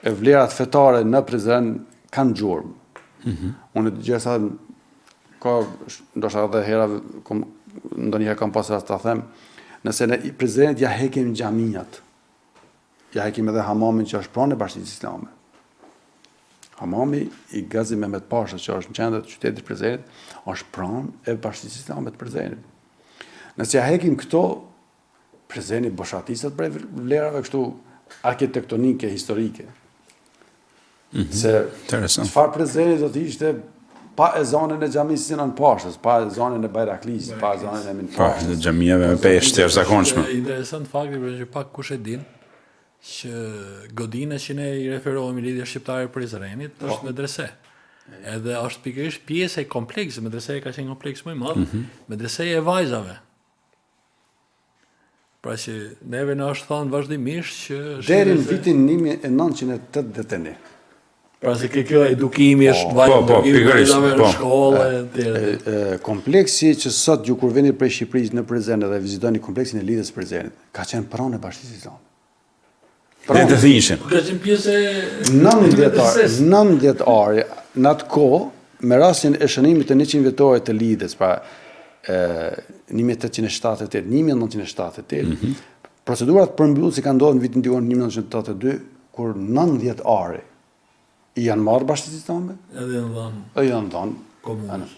e vlerat fetare në Prizren kanë gjurmë. Unë gjitha ka ndoshta edhe hera ndonjëherë kam pasur rast ta them, nëse në Prizrenit ja hekim xhaminat, ja hekim edhe hamamin që është pranë Bashkisë Islame. Hamami i Gazi Mehmet Pashës, që është në qendër të qytetit Prizrenit, është pranë e Bashkisë Islame të Prizrenit. Nëse ja hekim këto, Prizreni boshatisat prej vlerave kështu arkitektonike, historike. Se çfarë Prizreni do të ishte pa ezanën e xhamisë Sinan Pashës, pa ezanën e Bajraklisë, pa ezanën e Emin Pashës. Po, xhamia me peshë të jashtëzakonshme. Interesant fakti që pak kush e din që godina që ne i referohemi lidhje shqiptare Prizrenit është medrese. Edhe është pikërisht pjesë e kompleksit, medreseja ka qenë kompleks më i madh, medreseja e vajzave. Pra që neve në është thënë vazhdimisht që... Deri në vitin 1981. Pra se kjo edukimi është vajzave në shkollë. Kompleksi që sot ju kur veni prej Shqipërisë në Prizren dhe vizitoni kompleksin e lidhjes Prizrenit, ka qenë pranë e Bashkisë Islame. Dhe të thinishin. Ka qenë pjesë 90 ari, në atë kohë, me rastin e shënimit të 100 vjetore të lidhjes, pra 1878, 1978, procedurat përmbyllëse kanë ndodhur në vitin 1982, kur 90 ari i janë marrë Bashkisë Islame, edhe janë dhënë komunës.